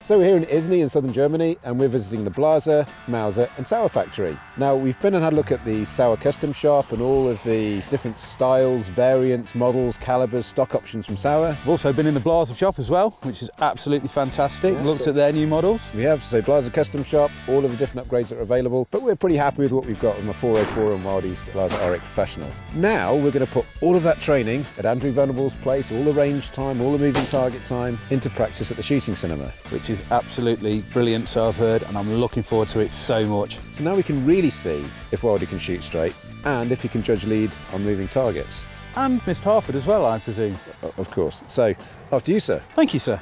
So we're here in Isny in southern Germany, and we're visiting the Blaser, Mauser and Sauer factory. Now we've been and had a look at the Sauer custom shop and all of the different styles, variants, models, calibers, stock options from Sauer. We've also been in the Blaser shop as well, which is absolutely fantastic. Looked at their new models. We have, so Blaser custom shop, all of the different upgrades that are available, but we're pretty happy with what we've got on the 404 and Wildy's Blaser Auric Professional. Now we're going to put all of that training at Andrew Venables' place, all the range time, all the moving target time, into practice at the shooting cinema. Which is absolutely brilliant, so I've heard, and I'm looking forward to it so much. So now we can really see if Wildy can shoot straight and if he can judge leads on moving targets. And Mr. Harford as well, I presume. Of course. So, after you, sir. Thank you, sir.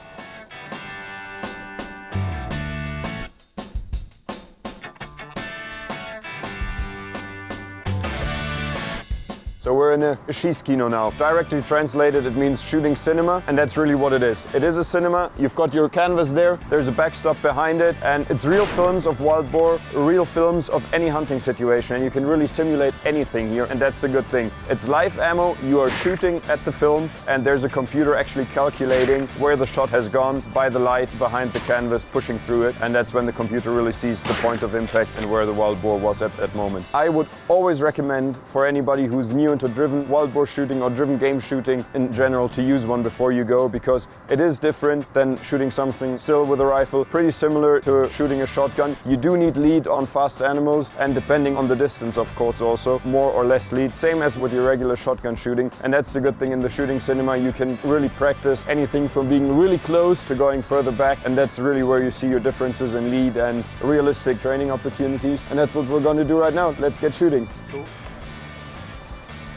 So we're in a Schießkino now. Directly translated, it means shooting cinema, and that's really what it is. It is a cinema. You've got your canvas there, there's a backstop behind it, and it's real films of wild boar, real films of any hunting situation, and you can really simulate anything here, and that's the good thing. It's live ammo, you are shooting at the film, and there's a computer actually calculating where the shot has gone by the light behind the canvas, pushing through it, and that's when the computer really sees the point of impact and where the wild boar was at that moment. I would always recommend for anybody who's new into driven wild boar shooting or driven game shooting in general to use one before you go, because it is different than shooting something still with a rifle, pretty similar to shooting a shotgun. You do need lead on fast animals, and depending on the distance, of course, also more or less lead, same as with your regular shotgun shooting. And that's the good thing in the shooting cinema, you can really practice anything from being really close to going further back, and that's really where you see your differences in lead and realistic training opportunities, and that's what we're going to do right now. Let's get shooting. Cool.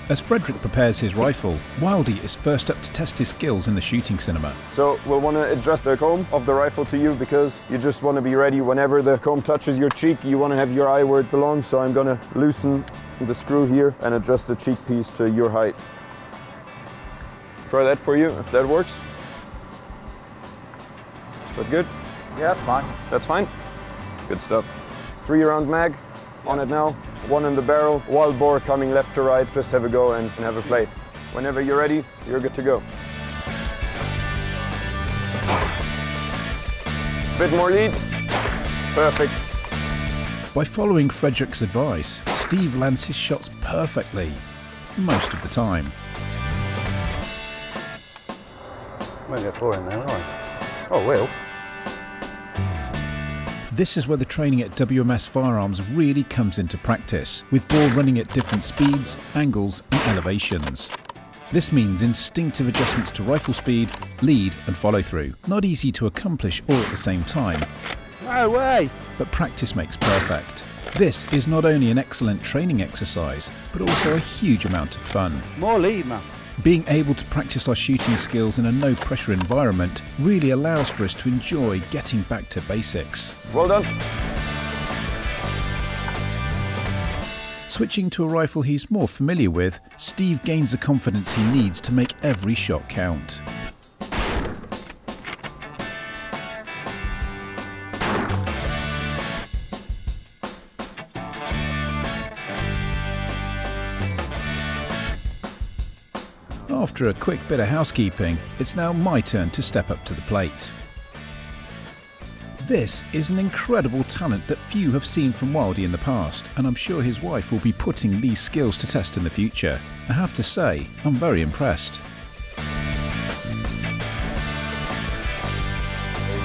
As Frederick prepares his rifle, Wildy is first up to test his skills in the shooting cinema. So we'll want to adjust the comb of the rifle to you, because you just want to be ready whenever the comb touches your cheek. You want to have your eye where it belongs, so I'm going to loosen the screw here and adjust the cheek piece to your height. Try that for you, if that works. Is that good? Yeah, that's fine. That's fine? Good stuff. 3-round mag on it now. 1 in the barrel, wild boar coming left to right. Just have a go and have a play. Whenever you're ready, you're good to go. Bit more lead. Perfect. By following Frederick's advice, Steve lands his shots perfectly, most of the time. Won't get 4 in there, will I? Oh, will. This is where the training at WMS Firearms really comes into practice, with ball running at different speeds, angles and elevations. This means instinctive adjustments to rifle speed, lead and follow through. Not easy to accomplish all at the same time. No way! But practice makes perfect. This is not only an excellent training exercise, but also a huge amount of fun. More lead, man. Being able to practice our shooting skills in a no-pressure environment really allows for us to enjoy getting back to basics. Well done. Switching to a rifle he's more familiar with, Steve gains the confidence he needs to make every shot count. After a quick bit of housekeeping, it's now my turn to step up to the plate. This is an incredible talent that few have seen from Wildy in the past, and I'm sure his wife will be putting these skills to test in the future. I have to say, I'm very impressed. We're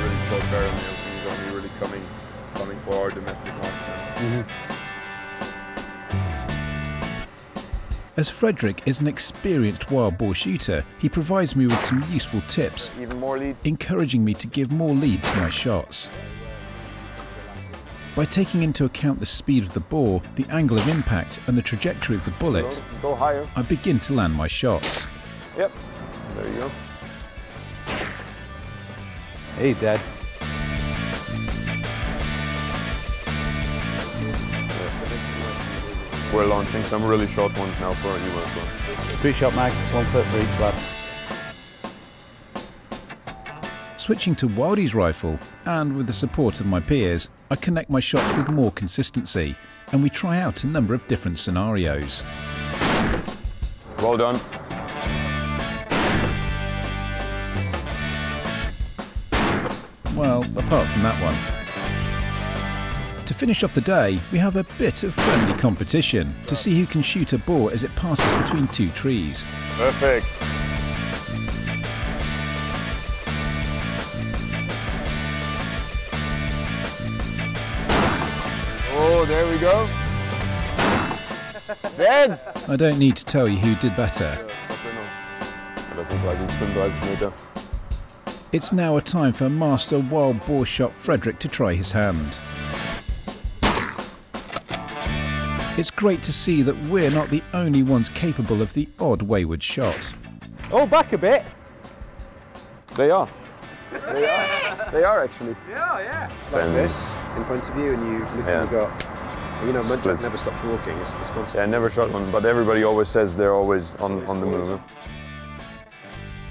really close there, and he's only really coming for our domestic market. As Frederick is an experienced wild boar shooter, he provides me with some useful tips, Even more lead. encouraging me to give more lead to my shots. By taking into account the speed of the boar, the angle of impact and the trajectory of the bullet, Go higher. I begin to land my shots. Yep. There you go. Hey, Dad. We're launching some really short ones now for you as well. 3-shot mag, 1 foot for each lad. Switching to Wildy's rifle, and with the support of my peers, I connect my shots with more consistency, and we try out a number of different scenarios. Well done. My Well, apart from that one. To finish off the day, we have a bit of friendly competition to see who can shoot a boar as it passes between two trees. Perfect. Oh, there we go. Ben! I don't need to tell you who did better. Das sind 35 Meter. It's now a time for Master Wild Boar Shot Frederick to try his hand. It's great to see that we're not the only ones capable of the odd wayward shot. Oh, back a bit. They are. They are. They are actually. Yeah. Like this, in front of you, and you literally got, you know, Mudjug never stops walking, it's constant. Yeah, I never shot one, but everybody always says they're always on the move.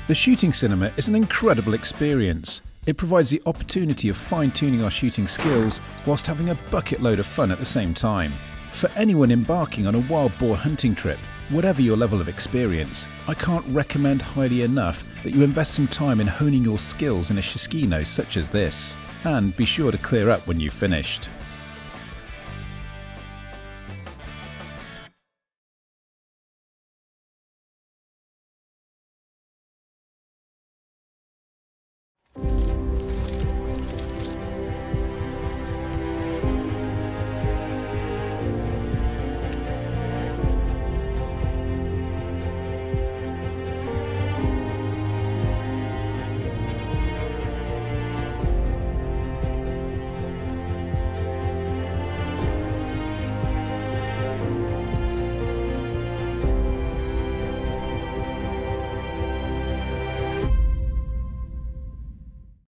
The shooting cinema is an incredible experience. It provides the opportunity of fine-tuning our shooting skills whilst having a bucket load of fun at the same time. For anyone embarking on a wild boar hunting trip, whatever your level of experience, I can't recommend highly enough that you invest some time in honing your skills in a Shishkino such as this. And be sure to clear up when you've finished.